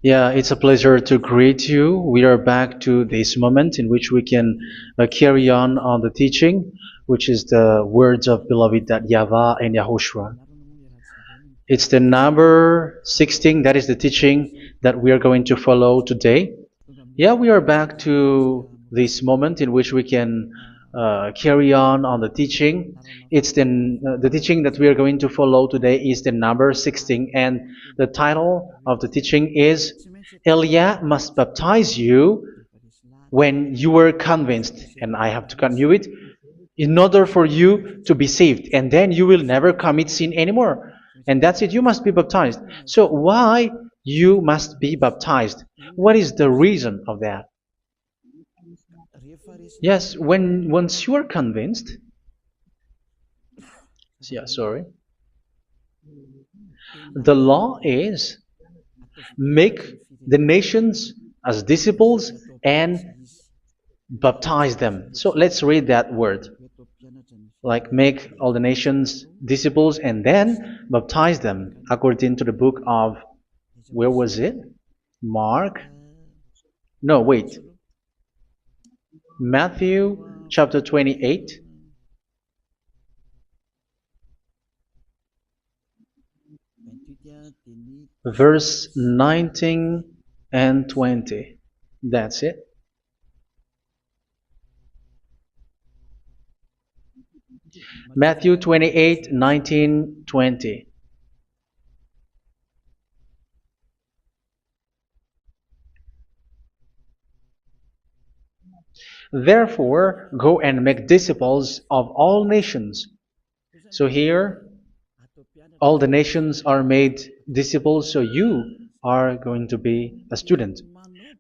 Yeah, it's a pleasure to greet you. We are back to this moment in which we can carry on the teaching, which is the words of beloved that YAHVAH and YAHOSHUA. It's the number 16, that is the teaching that we are going to follow today. Yeah, we are back to this moment in which we can carry on the teaching. It's the teaching that we are going to follow today is the number 16, and the title of the teaching is Elia must baptize you when you were convinced, and I have to continue it, in order for you to be saved, and then you will never commit sin anymore. And that's it, you must be baptized. So why you must be baptized? What is the reason of that? Yes, when once you are convinced, yeah, sorry, the law is make the nations as disciples and baptize them. So let's read that word. Like make all the nations disciples and then baptize them according to the book of, where was it? Mark? No, wait. Matthew chapter 28. Verse 19 and 20. That's it. Matthew 28, 19, 20. Therefore, go and make disciples of all nations. So here, all the nations are made disciples, so you are going to be a student.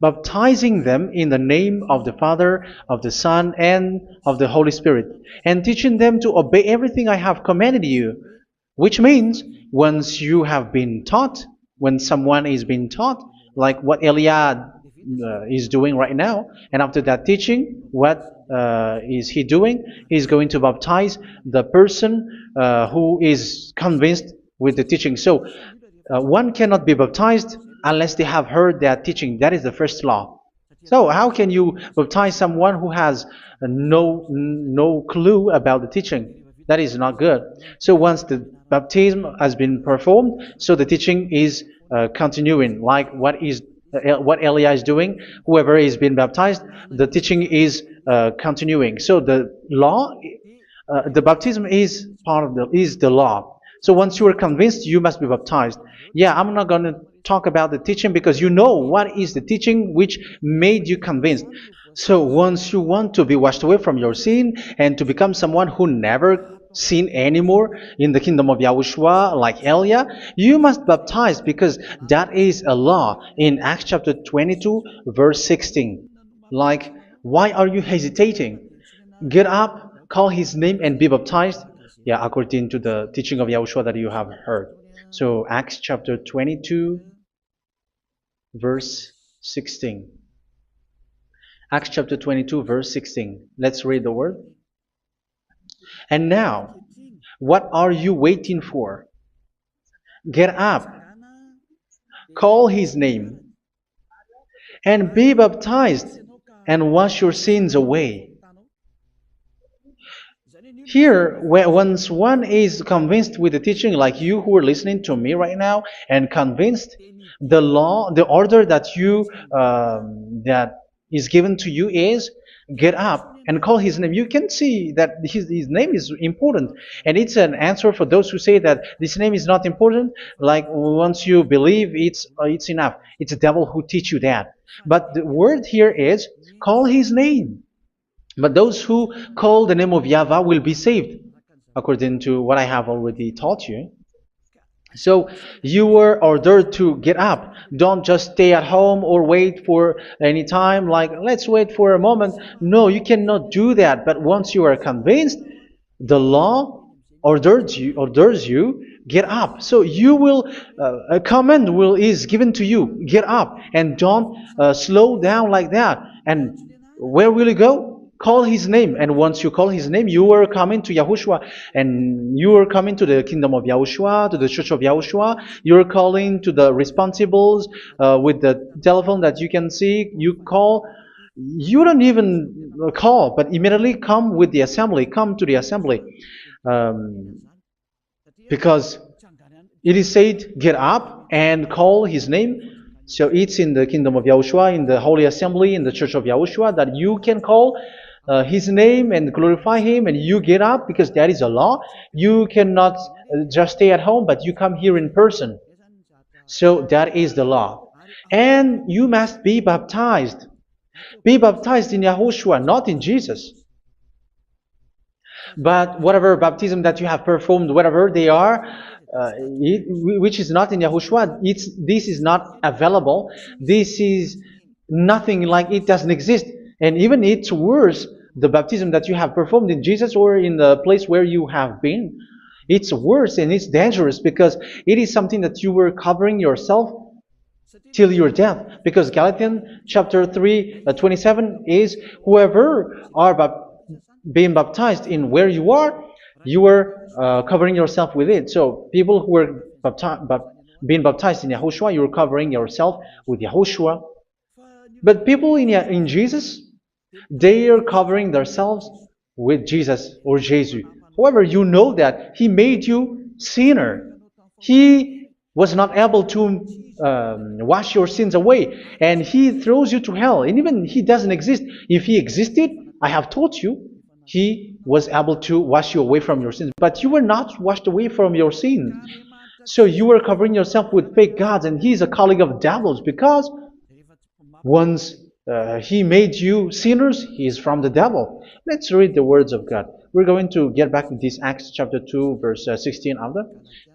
Baptizing them in the name of the Father, of the Son, and of the Holy Spirit, and teaching them to obey everything I have commanded you. Which means, once you have been taught, when someone is being taught, like what Elia is doing right now, and after that teaching, what is he doing? He's going to baptize the person who is convinced with the teaching. So, one cannot be baptized unless they have heard that teaching. That is the first law. So how can you baptize someone who has no clue about the teaching? That is not good. So once the baptism has been performed, so the teaching is continuing, like what Elia is doing. Whoever is being baptized, the teaching is continuing. So the law, the baptism is part of the law. So once you are convinced, you must be baptized. Yeah, I'm not going to talk about the teaching because you know what is the teaching which made you convinced. So once you want to be washed away from your sin and to become someone who never sin anymore in the kingdom of Yahushua, like Elia, you must baptize because that is a law in Acts chapter 22, verse 16. Like, why are you hesitating? Get up, call his name, and be baptized. Yeah, according to the teaching of Yahushua that you have heard. So Acts chapter 22, verse 16. Acts chapter 22, verse 16. Let's read the word. And now, what are you waiting for? Get up, call his name, and be baptized, and wash your sins away. Here, once one is convinced with the teaching, like you who are listening to me right now, and convinced, the law, the order that that is given to you is get up and call his name. You can see that his name is important, and it's an answer for those who say that this name is not important. Like once you believe, it's enough. It's the devil who teach you that. But the word here is call his name. But those who call the name of YAHVAH will be saved, according to what I have already taught you. So you were ordered to get up. Don't just stay at home or wait for any time, like let's wait for a moment. No, you cannot do that. But once you are convinced, the law orders you get up. So you will a command is given to you. Get up and don't slow down like that. And where will you go? Call his name, and once you call his name, you are coming to Yahushua, and you are coming to the kingdom of Yahushua, to the church of Yahushua. You're calling to the responsibles with the telephone that you can see. You call. You don't even call, but immediately come with the assembly. Come to the assembly, um, because it is said, get up and call his name. So it's in the kingdom of Yahushua, in the holy assembly, in the church of Yahushua, that you can call his name and glorify him, and you get up, because that is a law. You cannot just stay at home, but you come here in person. So that is the law. And you must be baptized. Be baptized in Yahushua, not in Jesus. But whatever baptism that you have performed, whatever they are, which is not in Yahushua, this is not available. This is nothing, like it doesn't exist. And even it's worse, the baptism that you have performed in Jesus or in the place where you have been. It's worse and it's dangerous, because it is something that you were covering yourself till your death. Because Galatians chapter 3, 27 is, whoever are being baptized in where you are covering yourself with it. So people who are being baptized in Yahushua, you're covering yourself with Yahushua. But people in Jesus, they are covering themselves with Jesus or Jesus. However, you know that he made you sinner. He was not able to wash your sins away, and he throws you to hell. And even he doesn't exist. If he existed, I have told you, he was able to wash you away from your sins. But you were not washed away from your sins. So you were covering yourself with fake gods, and he's a colleague of devils, because once he made you sinners, he is from the devil. Let's read the words of God. We're going to get back to this Acts chapter 2, verse 16 after.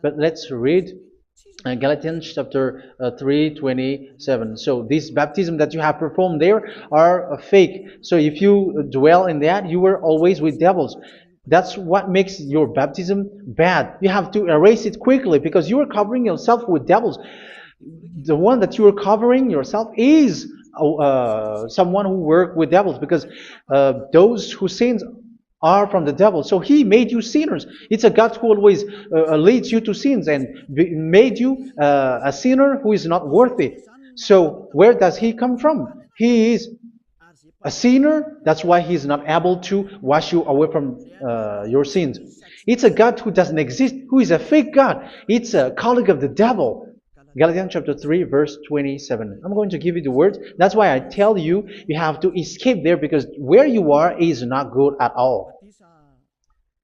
But let's read Galatians chapter 3:27. So this baptism that you have performed there are fake. So if you dwell in that, you were always with devils. That's what makes your baptism bad. You have to erase it quickly, because you are covering yourself with devils. The one that you are covering yourself is someone who works with devils, because those who sin are from the devil. So he made you sinners. It's a God who always leads you to sins, and made you a sinner who is not worthy. So where does he come from? He is a sinner. That's why he is not able to wash you away from your sins. It's a God who doesn't exist, who is a fake God. It's a colleague of the devil. Galatians chapter 3, verse 27. I'm going to give you the words. That's why I tell you, you have to escape there, because where you are is not good at all.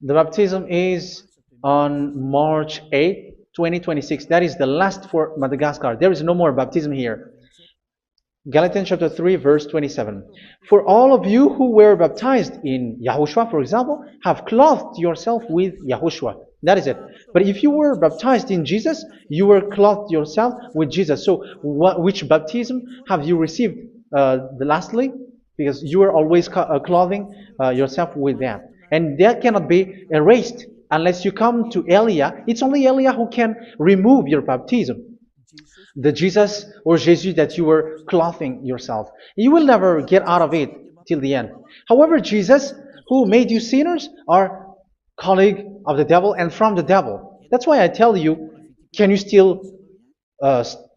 The baptism is on March 8, 2026. That is the last for Madagascar. There is no more baptism here. Galatians chapter 3, verse 27. For all of you who were baptized in Yahushua, for example, have clothed yourself with Yahushua. That is it. But if you were baptized in Jesus, you were clothed yourself with Jesus. So which baptism have you received lastly? Because you are always clothing yourself with that. And that cannot be erased unless you come to Elia. It's only Elia who can remove your baptism. The Jesus or Jesus that you were clothing yourself. You will never get out of it till the end. However, Jesus, who made you sinners, are colleague of the devil and from the devil. That's why I tell you, can you still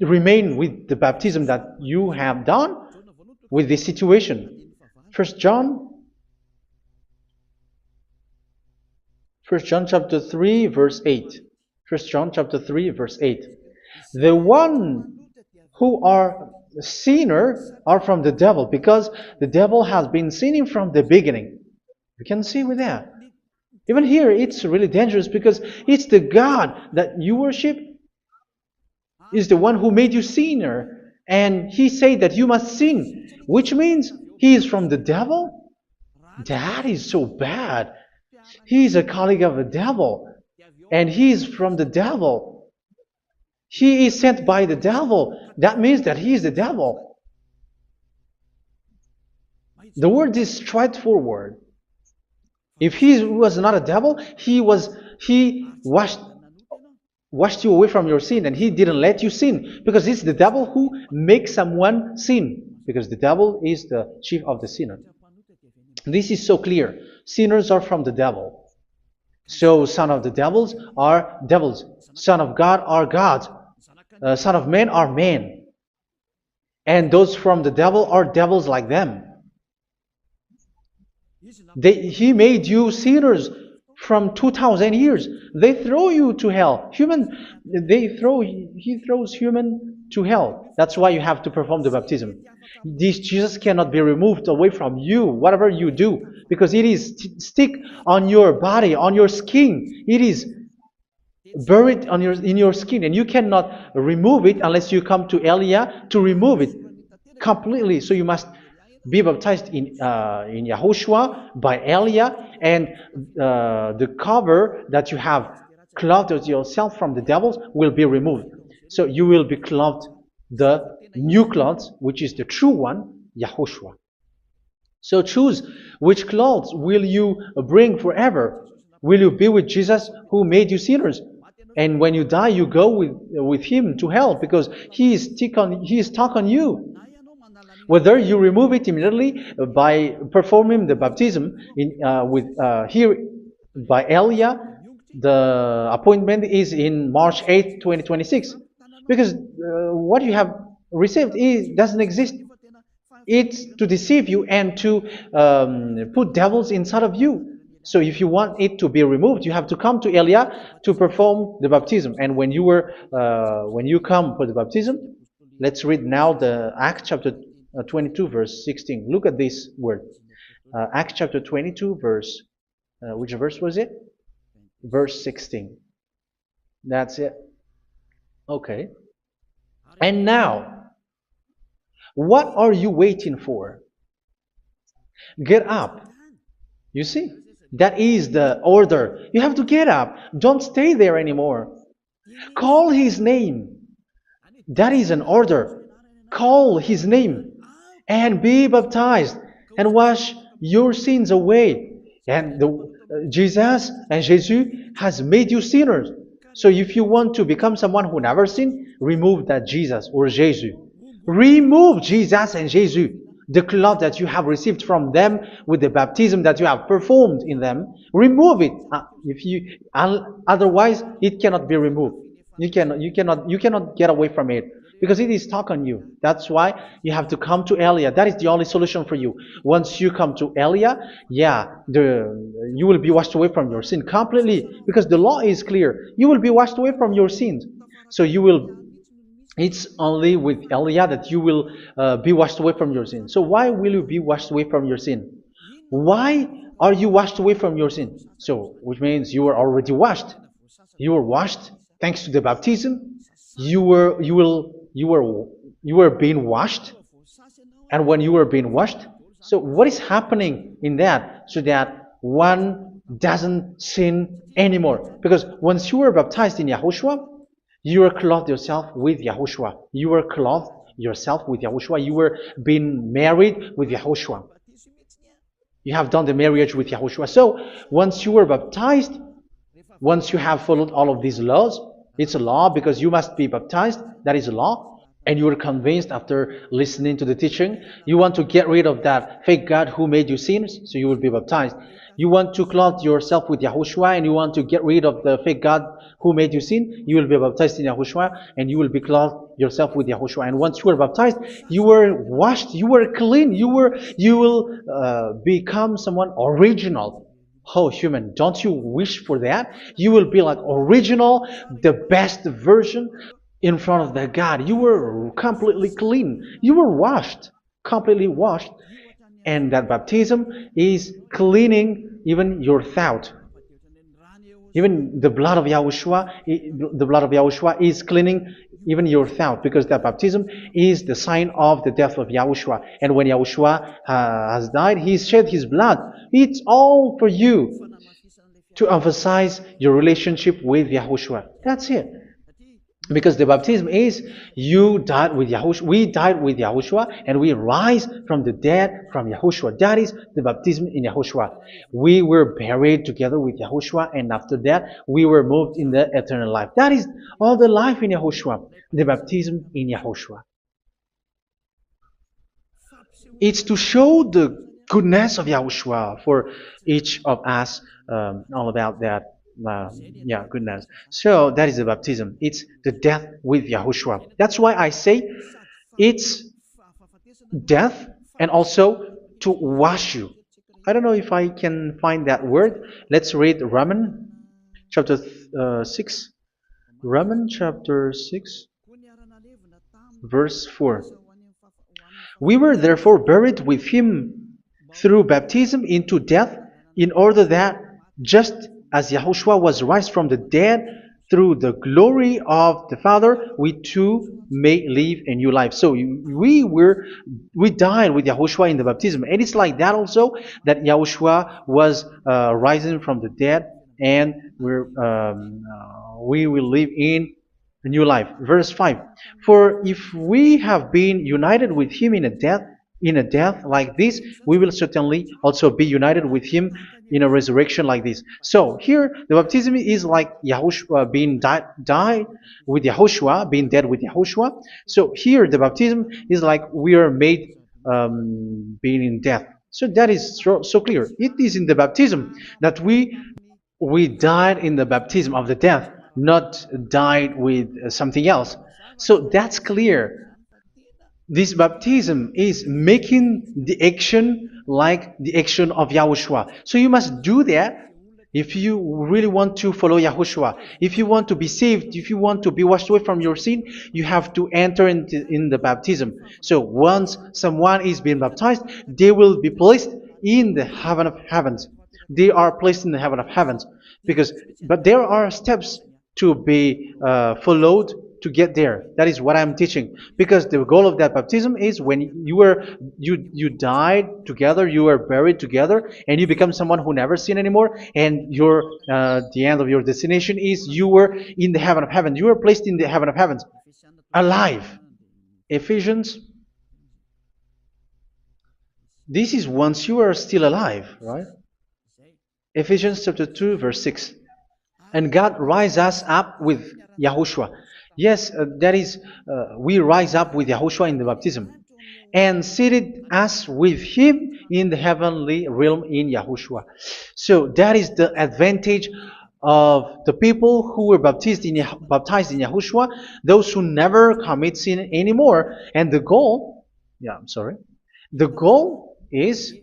remain with the baptism that you have done with this situation? First John chapter 3, verse 8. First John chapter 3, verse 8. The one who are sinners are from the devil, because the devil has been sinning from the beginning. You can see with that. Even here, it's really dangerous, because it's the God that you worship is the one who made you sinner, and he said that you must sin, which means he is from the devil. That is so bad. He is a colleague of the devil, and he is from the devil. He is sent by the devil. That means that he is the devil. The word is straightforward. If he was not a devil, he washed you away from your sin, and he didn't let you sin, because it's the devil who makes someone sin, because the devil is the chief of the sinner. This is so clear. Sinners are from the devil. So son of the devils are devils. Son of God are gods. Son of men are men. And those from the devil are devils like them. He made you sinners from 2,000 years. They throw you to hell. He throws human to hell. That's why you have to perform the baptism. This Jesus cannot be removed away from you, whatever you do, because it is stick on your body, on your skin. It is buried in your skin, and you cannot remove it unless you come to Elia to remove it completely. So you must be baptized in Yahushua by Elia, and the cover that you have clothed yourself from the devils will be removed. So you will be clothed the new clothes, which is the true one, Yahushua. So choose which clothes will you bring forever. Will you be with Jesus who made you sinners? And when you die, you go with him to hell because he is stuck on you. Whether you remove it immediately by performing the baptism here by Elia, the appointment is in March 8, 2026. Because what you have received doesn't exist. It's to deceive you and to put devils inside of you. So if you want it to be removed, you have to come to Elia to perform the baptism. And when you come for the baptism, let's read now the Acts chapter 22 verse 16. Look at this word. Acts chapter 22 verse, which verse was it? Verse 16. That's it. Okay. And now, what are you waiting for? Get up. You see, that is the order. You have to get up. Don't stay there anymore. Call his name. That is an order. Call his name and be baptized and wash your sins away. And Jesus has made you sinners. So if you want to become someone who never sinned, remove that Jesus or Jesus. Remove Jesus and Jesus, the cloth that you have received from them with the baptism that you have performed in them. Remove it. Otherwise, it cannot be removed. You cannot get away from it because it is stuck on you. That's why you have to come to Elia. That is the only solution for you. Once you come to Elia, you will be washed away from your sin completely because the law is clear. You will be washed away from your sins. So it's only with Elia that you will be washed away from your sin. So why will you be washed away from your sin? Why are you washed away from your sin? So, which means you are already washed. You were washed thanks to the baptism. You were being washed, and when you were being washed, so what is happening in that? So that one doesn't sin anymore. Because once you were baptized in Yahushua, you were clothed yourself with Yahushua. You were clothed yourself with Yahushua. You were being married with Yahushua. You have done the marriage with Yahushua. So once you were baptized, once you have followed all of these laws, it's a law because you must be baptized. That is a law. And you are convinced after listening to the teaching, you want to get rid of that fake God who made you sinners, so you will be baptized. You want to clothe yourself with Yahushua and you want to get rid of the fake God who made you sin, you will be baptized in Yahushua and you will be clothed yourself with Yahushua. And once you are baptized, you were washed, you were clean, you will become someone original. Oh, human, don't you wish for that? You will be like original, the best version in front of that God. You were completely clean. You were washed, completely washed. And that baptism is cleaning even your thought. Even the blood of Yahushua is cleaning even your thought, because that baptism is the sign of the death of Yahushua. And when Yahushua has died, he shed his blood. It's all for you to emphasize your relationship with Yahushua. That's it. Because the baptism is you died with Yahushua, we died with Yahushua, and we rise from the dead from Yahushua. That is the baptism in Yahushua. We were buried together with Yahushua, and after that we were moved in the eternal life. That is all the life in Yahushua, the baptism in Yahushua. It's to show the goodness of Yahushua for each of us, all about that. Yeah, goodness. So that is the baptism. It's the death with Yahushua. That's why I say it's death and also to wash you. I don't know if I can find that word. Let's read Romans chapter 6. Romans chapter 6, verse 4. We were therefore buried with him through baptism into death, in order that, just as Yahushua was raised from the dead through the glory of the Father, we too may live a new life. So we died with Yahushua in the baptism, and it's like that also that Yahushua was rising from the dead, and we will live in a new life. Verse 5. For if we have been united with him in a death like this, we will certainly also be united with him in a resurrection like this. So here the baptism is like Yahushua being died with Yahushua, being dead with Yahushua. So here the baptism is like we are made being in death. So that is so clear. It is in the baptism that we died in the baptism of the death, not died with something else. So that's clear. This baptism is making the action like the action of Yahushua. So you must do that if you really want to follow Yahushua. If you want to be saved, if you want to be washed away from your sin, you have to enter in the baptism. So once someone is being baptized, they will be placed in the heaven of heavens. They are placed in the heaven of heavens but there are steps to be followed to get there. That is what I'm teaching. Because the goal of that baptism is when you died together, you were buried together, and you become someone who never sin anymore. And the end of your destination is you were in the heaven of heaven. You were placed in the heaven of heavens, alive. Ephesians. This is once you are still alive, right? Ephesians chapter 2, verse 6. And God rise us up with Yahushua. Yes, that is, we rise up with Yahushua in the baptism. And seated us with him in the heavenly realm in Yahushua. So that is the advantage of the people who were baptized in Yahushua, those who never commit sin anymore. And the goal, the goal is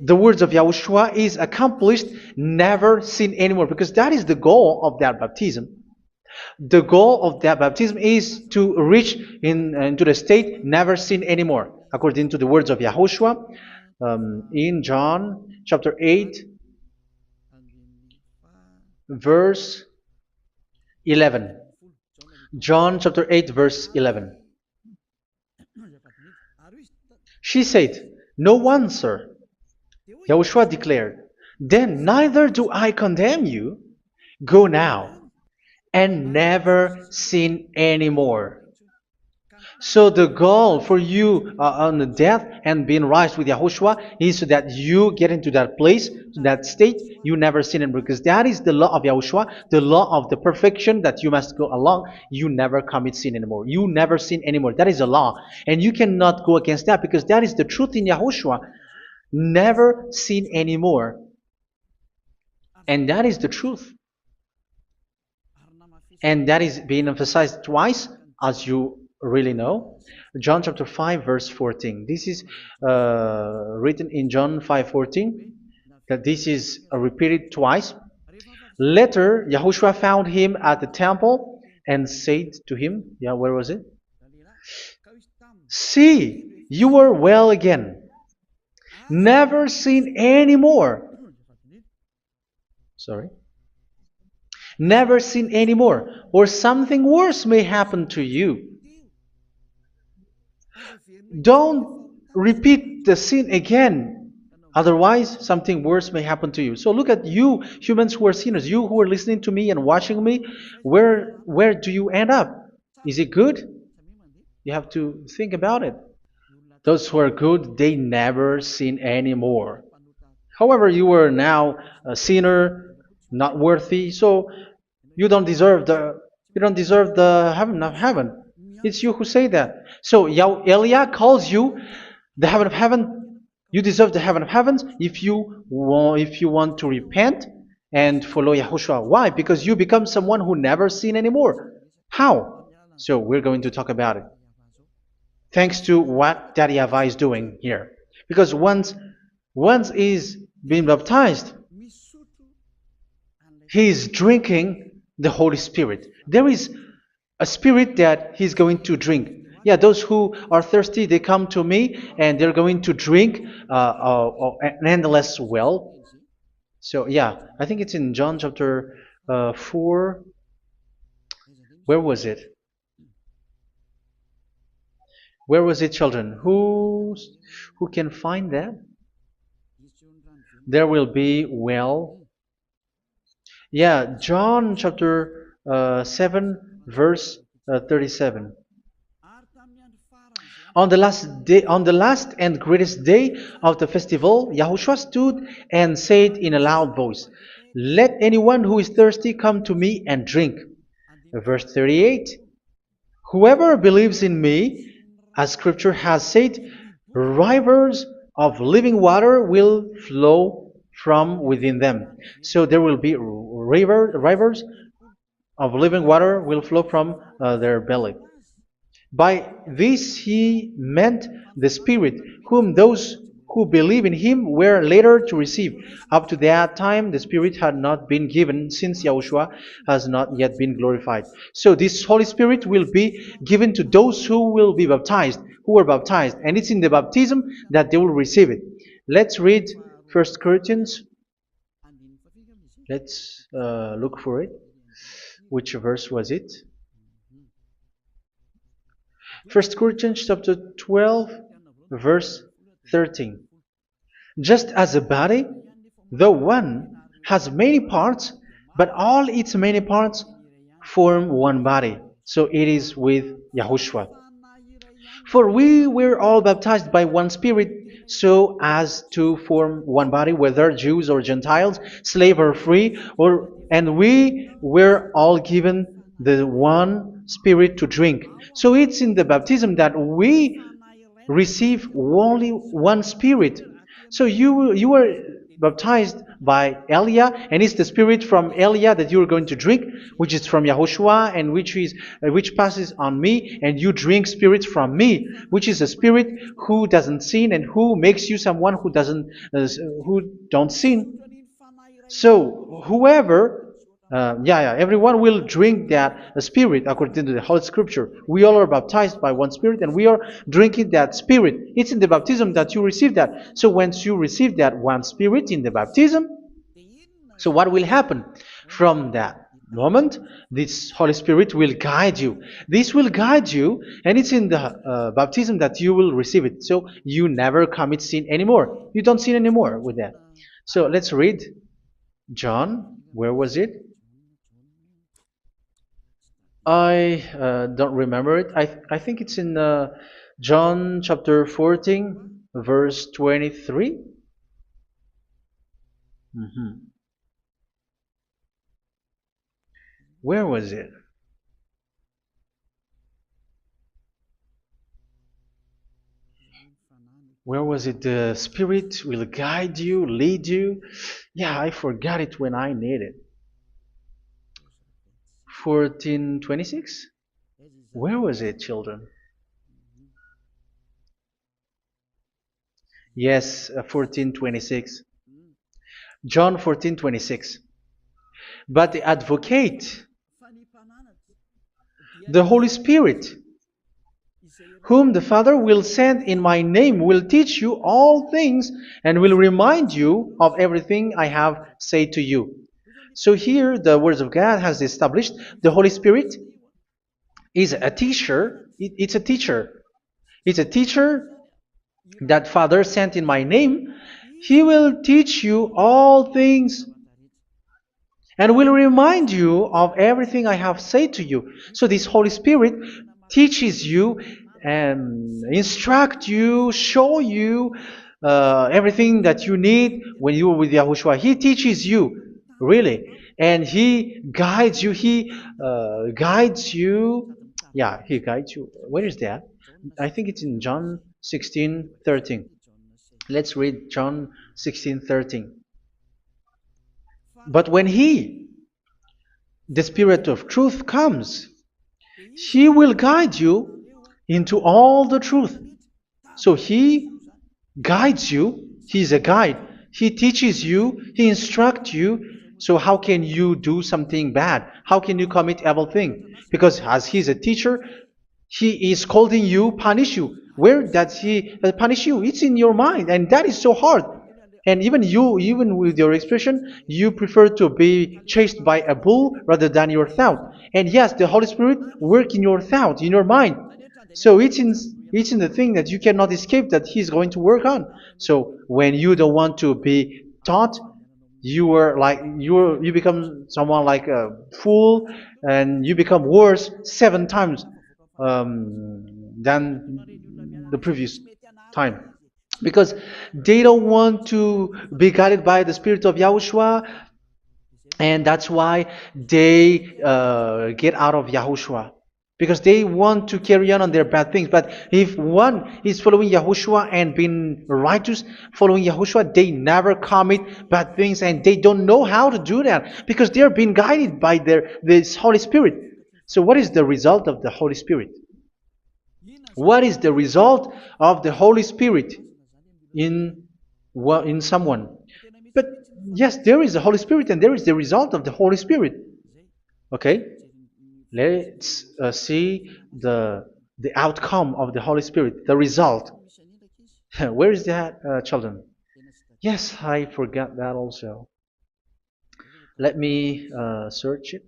the words of Yahushua is accomplished, never sin anymore, because that is the goal of that baptism. The goal of that baptism is to reach into the state never sin anymore, according to the words of Yahushua in John chapter 8, verse 11. John chapter 8, verse 11. She said, "No one, sir." Yahushua declared, "Then neither do I condemn you. Go now and never sin anymore." So the goal for you on the death and being raised with Yahushua is so that you get into that place, that state, you never sin anymore. Because that is the law of Yahushua, the law of the perfection that you must go along. You never commit sin anymore. You never sin anymore. That is a law. And you cannot go against that because that is the truth in Yahushua. Never sin anymore. And that is the truth. And that is being emphasized twice, as you really know. John chapter 5, verse 14. This is written in John 5:14. That this is repeated twice. Later, Yahushua found him at the temple and said to him, where was it? "See, you are well again. Never sin anymore." Sorry. Never sin anymore, or something worse may happen to you. Don't repeat the sin again. Otherwise, something worse may happen to you. So look at you, humans who are sinners, you who are listening to me and watching me. Where do you end up? Is it good? You have to think about it. Those who are good, they never sin anymore. However, you are now a sinner, not worthy, so you don't deserve the heaven of heaven. It's you who say that. So Eliah calls you the heaven of heaven You deserve the heaven of heavens if you want to repent and follow Yahushua. Why? Because you become someone who never sin anymore. How? So we're going to talk about it. Thanks to what Daddy YAHVAH is doing here. Because once he's been baptized, he is drinking the Holy Spirit. There is a spirit that he's going to drink. Yeah, those who are thirsty, they come to me and they're going to drink an endless well. So yeah, I think it's in John chapter 4. Where was it? Where was it, children? Who can find that? There will be well. Yeah, John chapter 7, verse 37. On the last and greatest day of the festival, Yahushua stood and said in a loud voice, "Let anyone who is thirsty come to me and drink." Verse 38. "Whoever believes in me, as Scripture has said, rivers of living water will flow from within them." So there will be rivers of living water will flow from their belly. By this he meant the Spirit, whom those who believe in him were later to receive. Up to that time, the Spirit had not been given, since Yahushua has not yet been glorified. So this Holy Spirit will be given to those who will be baptized, who were baptized, and it's in the baptism that they will receive it. Let's read 1 Corinthians. Let's look for it. Which verse was it? 1 Corinthians chapter 12, verse 13. "Just as a body, though one, has many parts, but all its many parts form one body, so it is with Yahushua. For we were all baptized by one Spirit, so as to form one body, whether Jews or Gentiles, slave or free, and we were all given the one Spirit to drink." So it's in the baptism that we receive only one Spirit. So you were baptized by Elia, and it's the Spirit from Elia that you are going to drink, which is from Yahushua, and which passes on me, and you drink Spirit from me, which is a Spirit who doesn't sin and who makes you someone who don't sin. So whoever everyone will drink that Spirit according to the Holy Scripture. We all are baptized by one Spirit, and we are drinking that Spirit. It's in the baptism that you receive that. So once you receive that one Spirit in the baptism, so what will happen? From that moment, this Holy Spirit will guide you. This will guide you, and it's in the baptism that you will receive it. So you never commit sin anymore. You don't sin anymore with that. So let's read John. Where was it? I don't remember it. I think it's in John chapter 14, verse 23. Where was it? Where was it? The Spirit will guide you, lead you. Yeah, I forgot it when I need it. 14:26? Where was it, children? Yes, 14:26. John 14:26. "But the Advocate, the Holy Spirit, whom the Father will send in my name, will teach you all things and will remind you of everything I have said to you." So here the Word of God has established the Holy Spirit is a teacher. It's a teacher. It's a teacher that Father sent in my name. He will teach you all things and will remind you of everything I have said to you. So this Holy Spirit teaches you and instruct you, show you everything that you need when you are with Yahushua. He teaches you, really, and He guides you. He guides you. Yeah, He guides you. Where is that? I think it's in John 16:13. Let's read John 16:13. But when He, the Spirit of truth, comes, He will guide you into all the truth. So He guides you. He's a guide. He teaches you. He instructs you. So how can you do something bad? How can you commit evil thing? Because as He's a teacher, He is scolding you, punish you. Where does He punish you? It's in your mind, and that is so hard. And even you, even with your expression, you prefer to be chased by a bull rather than your thought. And yes, the Holy Spirit work in your thought, in your mind. So it's in the thing that you cannot escape that He's going to work on. So when you don't want to be taught, you become someone like a fool, and you become worse 7 times than the previous time, because they don't want to be guided by the Spirit of Yahushua, and that's why they get out of Yahushua, because they want to carry on their bad things. But if one is following Yahushua and being righteous, following Yahushua, they never commit bad things, and they don't know how to do that because they are being guided by this Holy Spirit. So what is the result of the Holy Spirit? What is the result of the Holy Spirit in someone? But yes, there is the Holy Spirit, and there is the result of the Holy Spirit. Okay, let's see the outcome of the Holy Spirit, the result. Where is that, children? Yes, I forgot that also. Let me search it.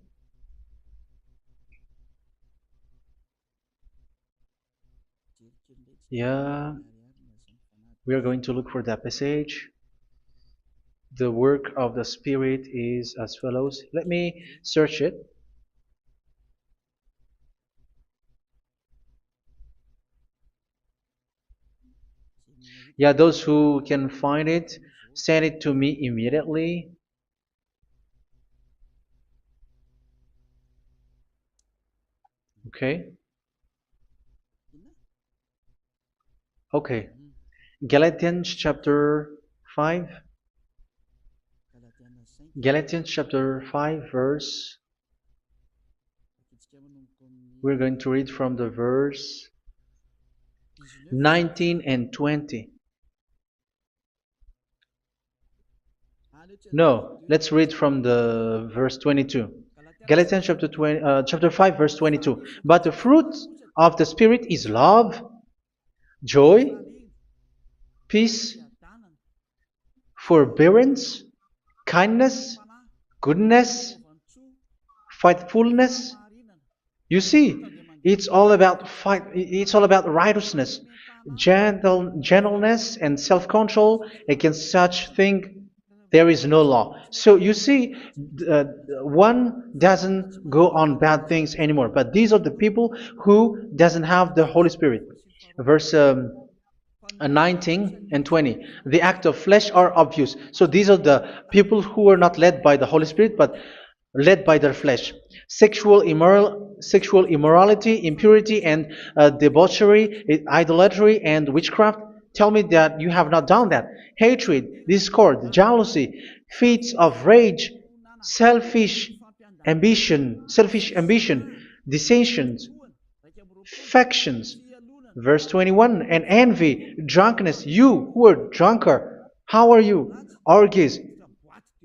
Yeah, we are going to look for that passage. The work of the Spirit is as follows. Let me search it. Yeah, those who can find it, send it to me immediately. Okay. Okay. Galatians chapter 5. Galatians chapter 5 verse. We're going to read from the verse 19 and 20. No, let's read from the verse 22. Galatians chapter 5 verse 22. But the fruit of the Spirit is love, joy, peace, forbearance, kindness, goodness, faithfulness. You see, it's all about fight. It's all about righteousness, gentleness, and self-control. Against such thing, there is no law. So you see, uh, one doesn't go on bad things anymore. But these are the people who doesn't have the Holy Spirit. Verse 19 and 20. The act of flesh are obvious. So these are the people who are not led by the Holy Spirit, but led by their flesh. Sexual immorality, impurity, and debauchery, idolatry, and witchcraft. Tell me that you have not done that. Hatred, discord, jealousy, fits of rage, selfish ambition, dissensions, factions. Verse 21, and envy, drunkenness. You who are drunkard, how are you? Orgies.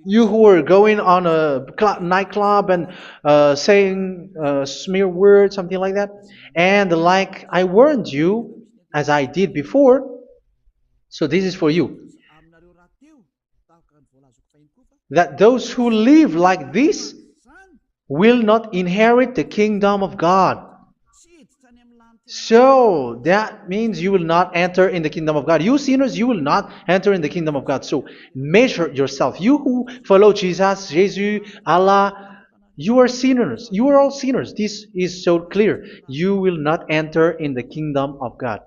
You who are going on a nightclub and saying smear words, something like that. And like I warned you, as I did before, so this is for you. That those who live like this will not inherit the kingdom of God. So that means you will not enter in the kingdom of God. You sinners, you will not enter in the kingdom of God. So measure yourself. You who follow Jesus, Allah, you are sinners. You are all sinners. This is so clear. You will not enter in the kingdom of God.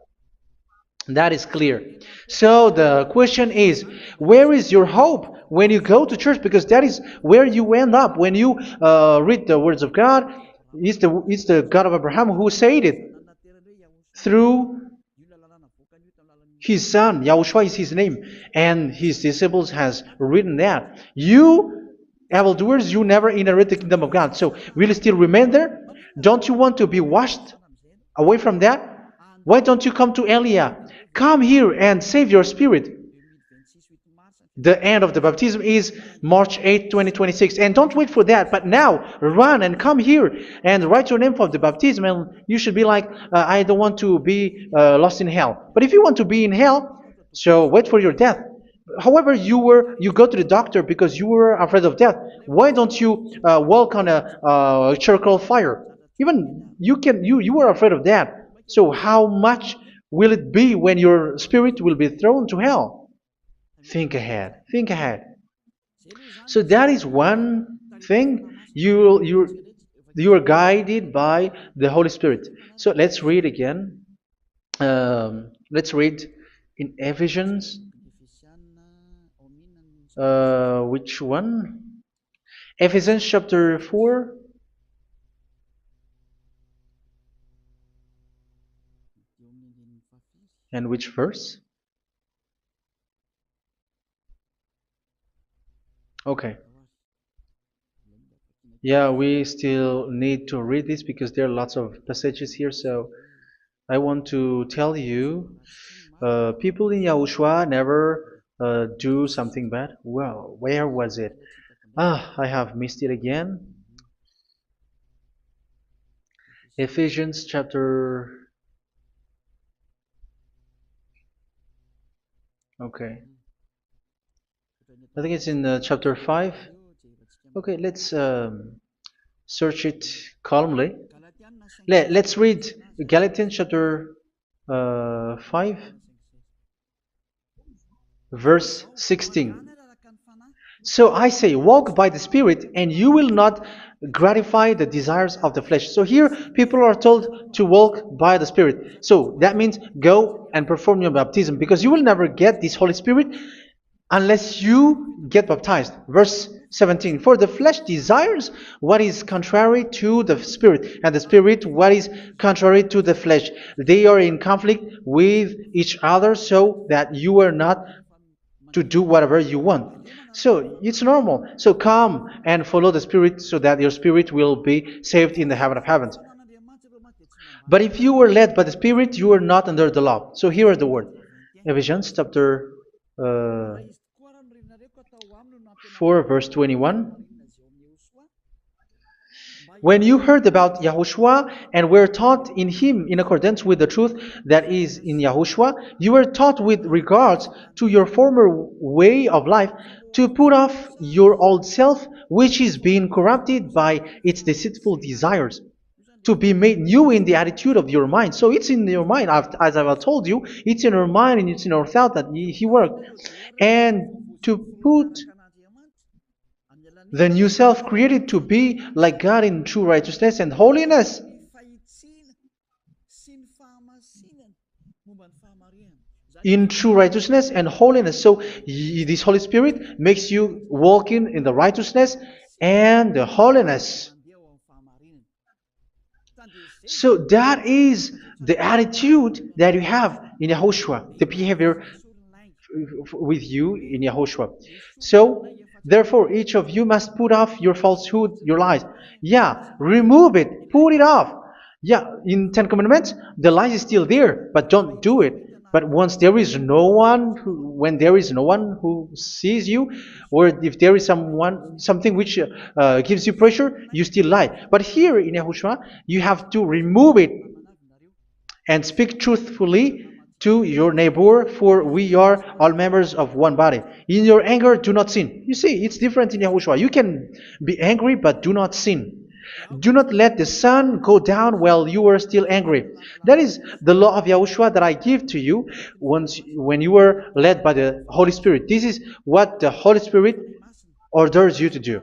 That is clear. So the question is, where is your hope when you go to church? Because that is where you end up when you read the words of God. It's the God of Abraham who said it through His son, Yahushua is his name, and his disciples has written that. You, evildoers, you never inherit the kingdom of God. So will you still remain there? Don't you want to be washed away from that? Why don't you come to Elia? Come here and save your spirit. The end of the baptism is March 8th, 2026. And don't wait for that, but now run and come here and write your name for the baptism. And you should be like, I don't want to be lost in hell. But if you want to be in hell, so wait for your death. However, you go to the doctor because you were afraid of death. Why don't you walk on a charcoal fire? Even you were afraid of that. So how much will it be when your spirit will be thrown to hell? Think ahead. Think ahead. So that is one thing. You are guided by the Holy Spirit. So let's read again. Let's read in Ephesians. Which one? Ephesians chapter 4. And which verse? Okay. Yeah, we still need to read this because there are lots of passages here. So I want to tell you, people in Yahushua never do something bad. Well, where was it? I have missed it again. Ephesians chapter. Okay. I think it's in chapter 5. Okay, let's search it calmly. Let's read Galatians chapter 5, verse 16. So I say, walk by the Spirit, and you will not gratify the desires of the flesh. So here, people are told to walk by the Spirit. So that means go and perform your baptism, because you will never get this Holy Spirit unless you get baptized. Verse 17. For the flesh desires what is contrary to the Spirit, and the Spirit what is contrary to the flesh. They are in conflict with each other, so that you are not to do whatever you want. So it's normal. So come and follow the Spirit so that your spirit will be saved in the heaven of heavens. But if you were led by the Spirit, you are not under the law. So here are the word. Ephesians chapter 4 verse 21. When you heard about Yahushua and were taught in him in accordance with the truth that is in Yahushua, you were taught with regards to your former way of life to put off your old self, which is being corrupted by its deceitful desires, to be made new in the attitude of your mind. So it's in your mind, as I've told you, it's in your mind and it's in your thought that he worked. And to put the new self created to be like God in true righteousness and holiness. In true righteousness and holiness. So this Holy Spirit makes you walking in the righteousness and the holiness. So that is the attitude that you have in Yahushua, the behavior with you in Yahushua. So therefore, each of you must put off your falsehood, your lies. Yeah, remove it, put it off. Yeah, in Ten Commandments, the lies is still there, but don't do it. But once there is no one, when there is no one who sees you, or if there is something which gives you pressure, you still lie. But here in Yahushua, you have to remove it and speak truthfully to your neighbor, for we are all members of one body. In your anger, do not sin. You see, it's different in Yahushua. You can be angry, but do not sin. Do not let the sun go down while you are still angry. That is the law of Yahushua that I give to you when you were led by the Holy Spirit. This is what the Holy Spirit orders you to do.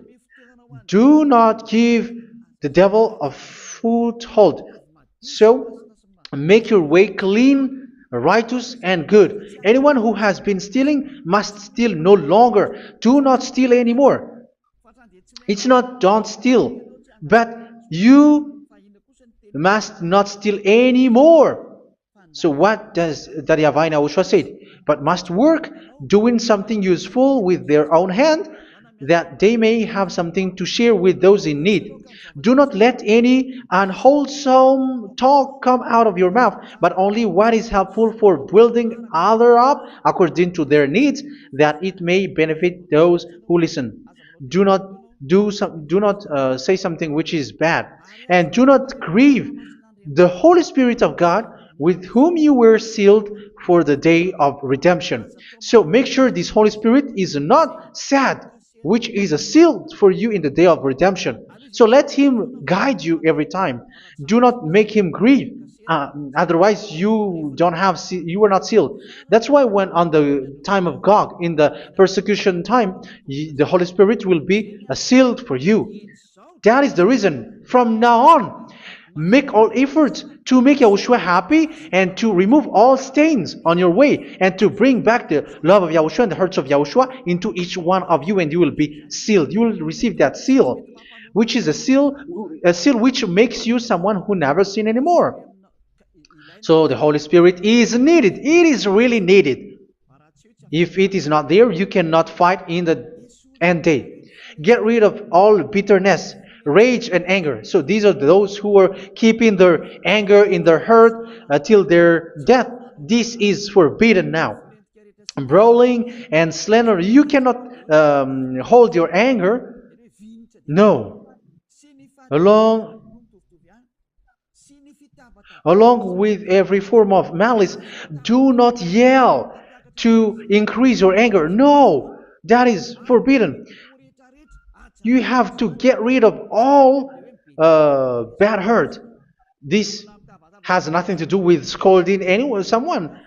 Do not give the devil a foothold. So, make your way clean, righteous and good. Anyone who has been stealing must steal no longer. Do not steal anymore. It's not don't steal, but you must not steal anymore. So what does the Yahweh Yahushua say? But must work doing something useful with their own hand, that they may have something to share with those in need. Do not let any unwholesome talk come out of your mouth, but only what is helpful for building other up according to their needs, that it may benefit those who listen. Do not do not say something which is bad, and do not grieve the Holy Spirit of God, with whom you were sealed for the day of redemption. So make sure this Holy Spirit is not sad, which is a seal for you in the day of redemption. So let Him guide you every time. Do not make Him grieve. Otherwise, you don't have you were not sealed. That's why when on the time of God, in the persecution time, the Holy Spirit will be sealed for you. That is the reason. From now on, make all efforts to make Yahushua happy and to remove all stains on your way and to bring back the love of Yahushua and the hearts of Yahushua into each one of you, and you will be sealed. You will receive that seal, which is a seal which makes you someone who never sin anymore. So the Holy Spirit is needed. It is really needed. If it is not there, you cannot fight in the end day. Get rid of all bitterness, rage, and anger. So these are those who are keeping their anger in their heart till their death. This is forbidden now. Brawling and slander. You cannot hold your anger. No. Along with every form of malice, do not yell to increase your anger. No, that is forbidden. You have to get rid of all bad hurt. This has nothing to do with scolding anyone, someone.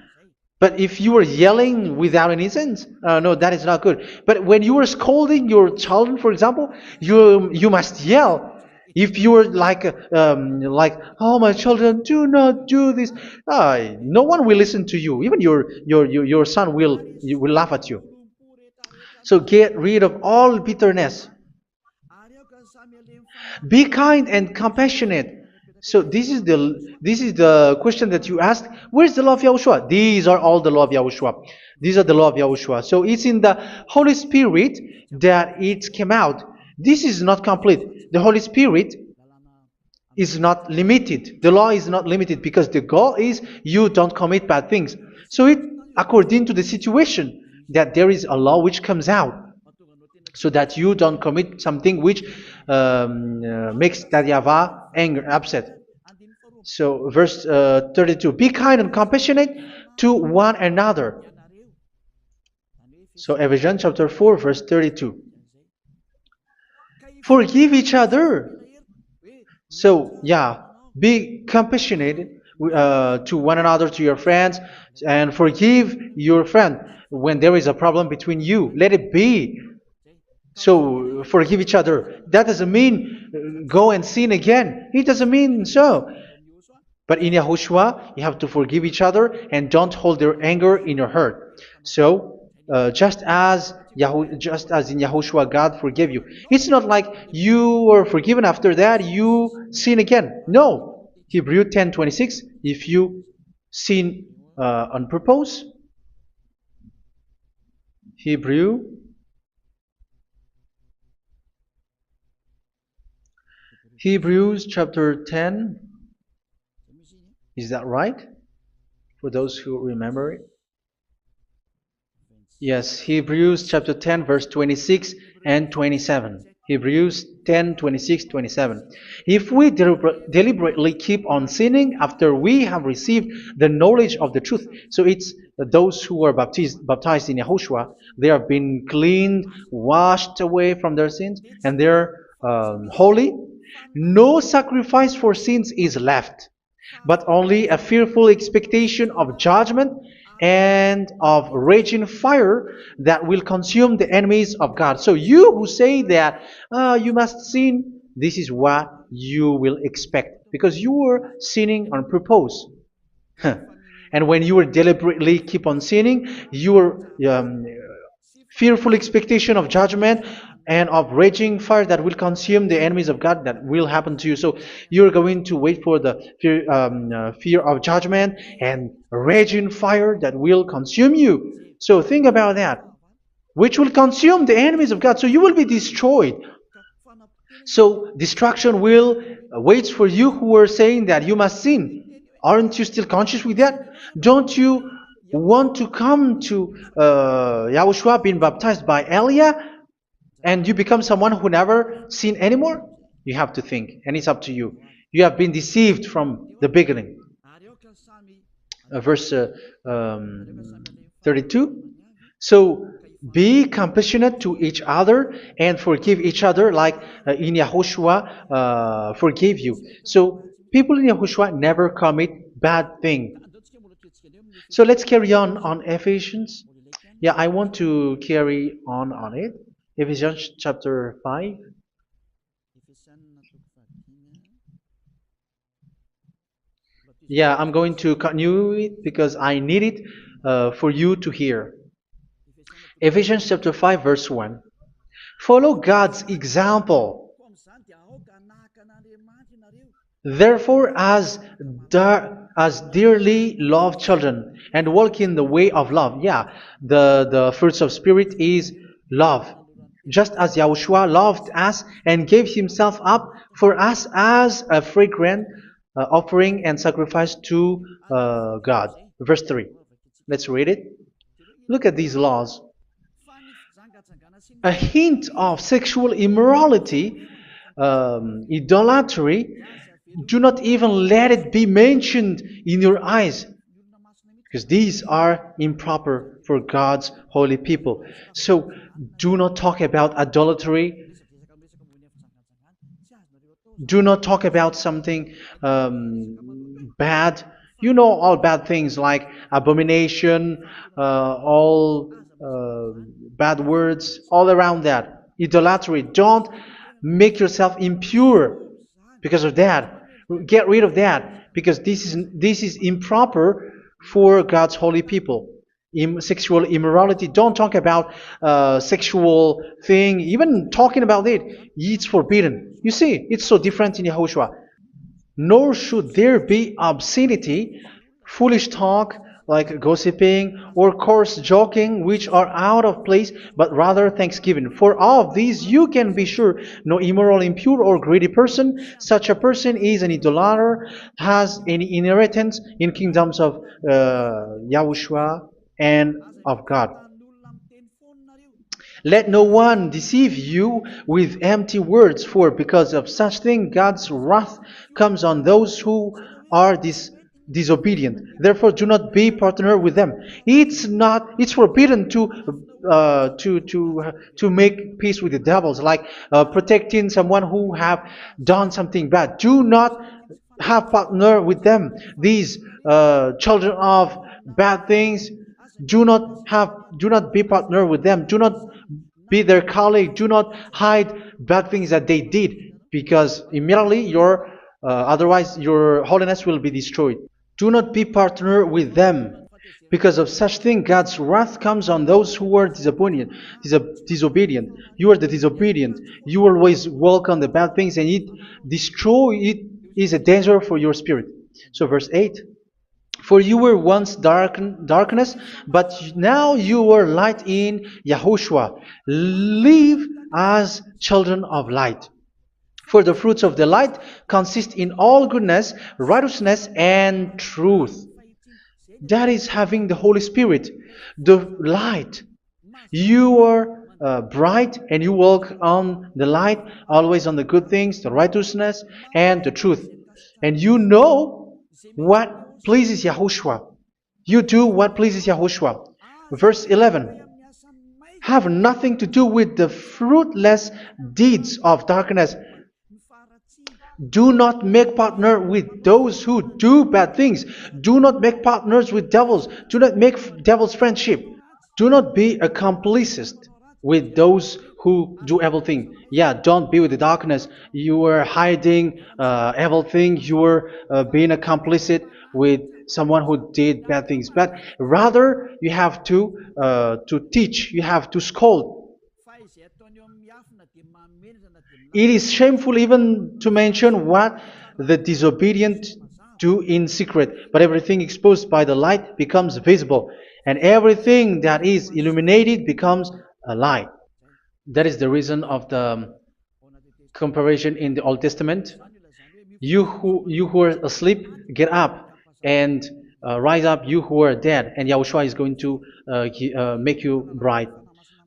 But if you are yelling without any sense, no, that is not good. But when you are scolding your children, for example, you must yell. If you are like, oh my children, do not do this, no one will listen to you. Even your son will laugh at you. So get rid of all bitterness. Be kind and compassionate. So this is the question that you asked. Where's the law of Yahushua? These are all the law of Yahushua. These are the law of Yahushua. So it's in the Holy Spirit that it came out. This is not complete. The Holy Spirit is not limited. The law is not limited because the goal is you don't commit bad things. So it according to the situation that there is a law which comes out, so that you don't commit something which makes that YAHVAH anger, upset. So verse 32, be kind and compassionate to one another. So Ephesians chapter 4 verse 32. Forgive each other. So yeah, be compassionate to one another, to your friends, and forgive your friend when there is a problem between you. Let it be. So forgive each other. That doesn't mean go and sin again. It doesn't mean so. But in Yahushua, you have to forgive each other and don't hold your anger in your heart. So just as in Yahushua, God forgave you. It's not like you were forgiven after that you sin again. No. Hebrew 10:26. If you sin on purpose, Hebrews chapter 10. Is that right? For those who remember it? Yes, Hebrews chapter 10 verse 26 and 27. Hebrews 10, 26, 27. If we deliberately keep on sinning after we have received the knowledge of the truth, so it's those who are baptized in Yahushua, they have been cleaned, washed away from their sins, and they're holy. No sacrifice for sins is left, but only a fearful expectation of judgment and of raging fire that will consume the enemies of God. So you who say that you must sin, this is what you will expect, because you were sinning on purpose. And when you will deliberately keep on sinning, your fearful expectation of judgment and of raging fire that will consume the enemies of God that will happen to you. So you're going to wait for the fear of judgment and raging fire that will consume you. So think about that, which will consume the enemies of God. So you will be destroyed. So destruction will waits for you who are saying that you must sin. Aren't you still conscious with that? Don't you want to come to Yahushua being baptized by Elia and you become someone who never sin anymore? You have to think, and it's up to you. You have been deceived from the beginning. Verse 32. So be compassionate to each other and forgive each other like in Yahushua forgave you. So people in Yahushua never commit bad thing. So let's carry on Ephesians. Yeah, I want to carry on it. Ephesians chapter 5. Yeah, I'm going to continue it because I need it for you to hear. Ephesians chapter 5 verse 1. Follow God's example. Therefore, as dearly loved children, and walk in the way of love. Yeah, the fruits of spirit is love. Just as Yahushua loved us and gave himself up for us as a fragrant offering and sacrifice to God. Verse 3. Let's read it. Look at these laws. A hint of sexual immorality, idolatry, do not even let it be mentioned in your eyes, because these are improper for God's holy people. So do not talk about idolatry. Do not talk about something bad. You know all bad things like abomination, all bad words, all around that. Idolatry. Don't make yourself impure because of that. Get rid of that because this is improper for God's holy people. Sexual immorality. Don't talk about sexual thing. Even talking about it, it's forbidden. You see, it's so different in Yahushua. Nor should there be obscenity, foolish talk like gossiping or coarse joking, which are out of place, but rather thanksgiving. For of these you can be sure: no immoral, impure, or greedy person, such a person is an idolater, has any inheritance in kingdoms of Yahushua and of God. Let no one deceive you with empty words, for because of such thing God's wrath comes on those who are disobedient. Therefore, do not be partner with them. It's forbidden to make peace with the devils, like protecting someone who have done something bad. Do not have partner with them. These children of bad things, do not be partner with them. Do not be their colleague. Do not hide bad things that they did, because immediately otherwise your holiness will be destroyed. Do not be partner with them. Because of such thing, God's wrath comes on those who are disobedient. You are the disobedient. You always walk on the bad things, and it is a danger for your spirit. So verse 8. For you were once darkness, but now you are light in Yahushua. Live as children of light. For the fruits of the light consist in all goodness, righteousness, and truth. That is having the Holy Spirit, the light. You are bright and you walk on the light, always on the good things, the righteousness, and the truth. And you know what pleases Yahushua. You do what pleases Yahushua. Verse 11. Have nothing to do with the fruitless deeds of darkness. Do not make partner with those who do bad things. Do not make partners with devils. Do not make devil's friendship. Do not be a complicit with those who do evil things. Yeah, don't be with the darkness. You are hiding evil things. You are being a complicit with someone who did bad things. But rather, you have to teach. You have to scold. It is shameful even to mention what the disobedient do in secret, but everything exposed by the light becomes visible, and everything that is illuminated becomes a light. That is the reason of the comparison in the Old Testament. You who are asleep, get up and rise up, you who are dead, and Yahushua is going to make you bright.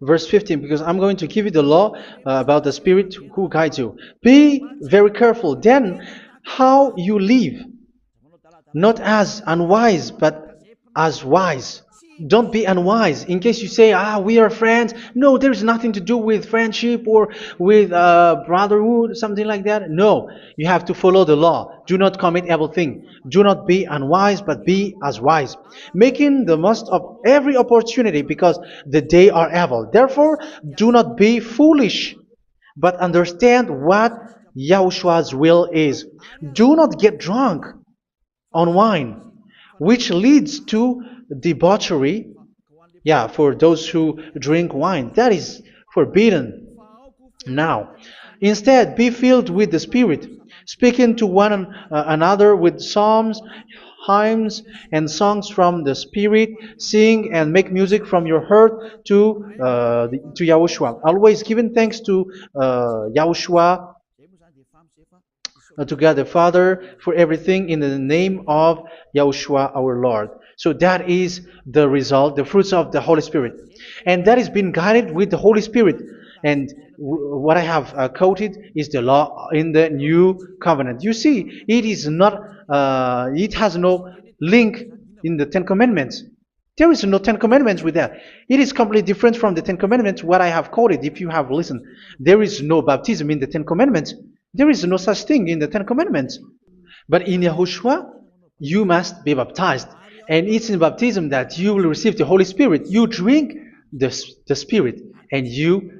Verse 15, because I'm going to give you the law about the Spirit who guides you. Be very careful then how you live, not as unwise, but as wise. Don't be unwise. In case you say, we are friends. No, there's nothing to do with friendship or with brotherhood, something like that. No, you have to follow the law. Do not commit evil thing. Do not be unwise, but be as wise, making the most of every opportunity, because the day are evil. Therefore, do not be foolish, but understand what Yahushua's will is. Do not get drunk on wine, which leads to debauchery. Yeah, for those who drink wine, that is forbidden now. Instead, be filled with the Spirit, speaking to one another with psalms, hymns, and songs from the Spirit. Sing and make music from your heart to Yahushua. Always giving thanks to Yahushua, to God the Father, for everything in the name of Yahushua our Lord. So that is the result, the fruits of the Holy Spirit. And that is being guided with the Holy Spirit. And what I have quoted is the law in the new covenant. You see, it is not, it has no link in the Ten Commandments. There is no Ten Commandments with that. It is completely different from the Ten Commandments, what I have quoted, if you have listened. There is no baptism in the Ten Commandments. There is no such thing in the Ten Commandments. But in Yahushua, you must be baptized. And it's in baptism that you will receive the Holy Spirit. You drink the Spirit, and you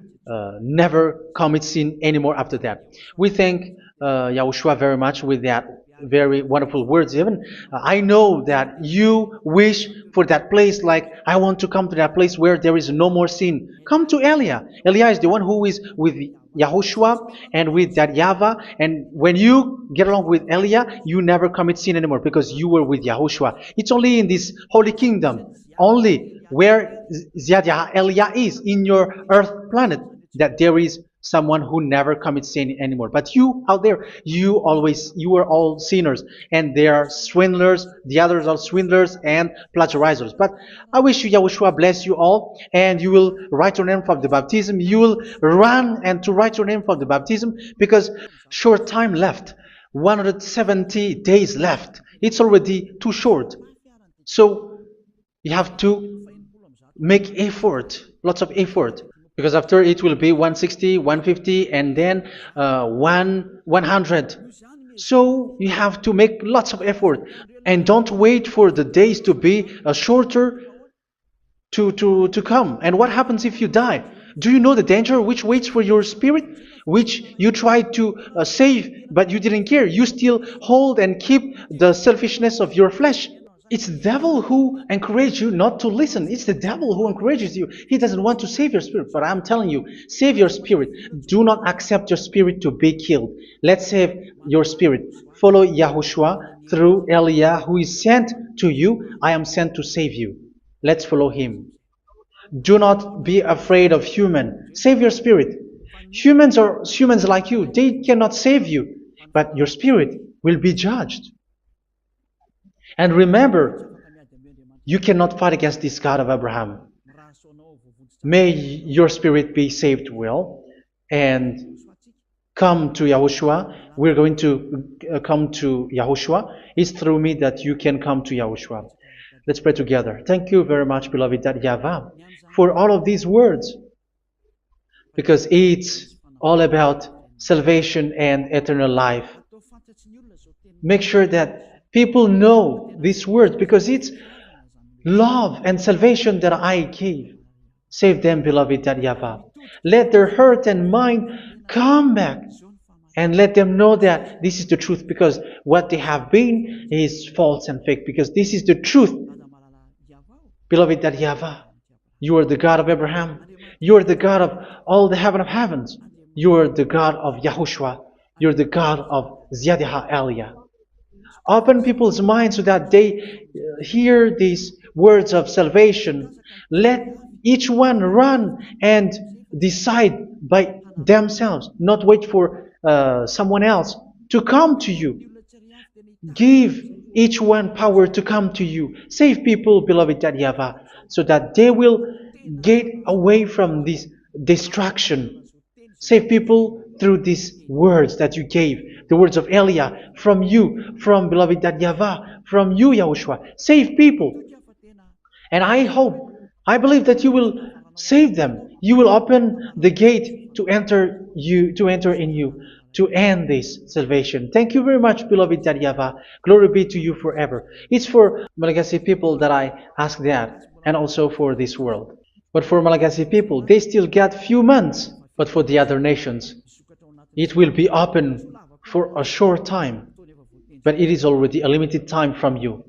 never commit sin anymore after that. We thank Yahushua very much with that very wonderful words. Even I know that you wish for that place, like I want to come to that place where there is no more sin. Come to Elia. Elia is the one who is with Yahushua and with that YAHVAH, and when you get along with Elia, you never commit sin anymore because you were with Yahushua. It's only in this holy kingdom, only where Elia is, in your earth planet, that there is someone who never commits sin anymore. But you out there, you are all sinners, and they are swindlers. The others are swindlers and plagiarizers. But I wish you, Yahushua, bless you all, and you will write your name for the baptism. You will run and to write your name for the baptism, because short time left, 170 days left. It's already too short. So you have to make effort, lots of effort, because after it will be 160, 150, and then 100. So you have to make lots of effort, and don't wait for the days to be shorter to come. And what happens if you die? Do you know the danger which waits for your spirit, which you tried to save, but you didn't care? You still hold and keep the selfishness of your flesh. It's the devil who encourages you not to listen. It's the devil who encourages you. He doesn't want to save your spirit. But I'm telling you, save your spirit. Do not accept your spirit to be killed. Let's save your spirit. Follow Yahushua through Elia, who is sent to you. I am sent to save you. Let's follow him. Do not be afraid of human. Save your spirit. Humans are humans like you. They cannot save you. But your spirit will be judged. And remember, you cannot fight against this God of Abraham. May your spirit be saved well and come to Yahushua. We're going to come to Yahushua. It's through me that you can come to Yahushua. Let's pray together. Thank you very much, beloved YAHVAH, for all of these words, because it's all about salvation and eternal life. Make sure that people know these words, because it's love and salvation that I gave. Save them, beloved YAHVAH. Let their heart and mind come back, and let them know that this is the truth, because what they have been is false and fake, because this is the truth. Beloved YAHVAH, you are the God of Abraham. You are the God of all the heaven of heavens. You are the God of YAHOSHUA. You're the God of Ziyadiha Aliyah. Open people's minds so that they hear these words of salvation. Let each one run and decide by themselves, not wait for someone else to come to you. Give each one power to come to you. Save people, beloved YAHVAH, so that they will get away from this distraction. Save people through these words that you gave, the words of Elia, from you, from beloved YAHVAH, from you, Yahushua. Save people. And I believe that you will save them. You will open the gate to enter in you, to end this salvation. Thank you very much, beloved YAHVAH. Glory be to you forever. It's for Malagasy people that I ask that, and also for this world. But for Malagasy people, they still get few months. But for the other nations, it will be open for a short time. But it is already a limited time from you.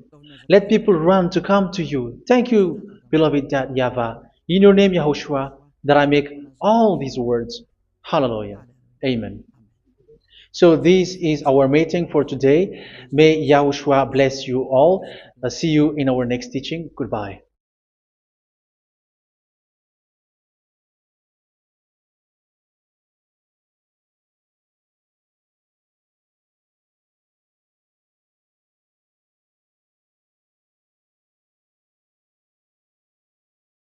Let people run to come to you. Thank you, beloved YAHVAH. In your name, Yahushua, that I make all these words. Hallelujah. Amen. So this is our meeting for today. May Yahushua bless you all. See you in our next teaching. Goodbye.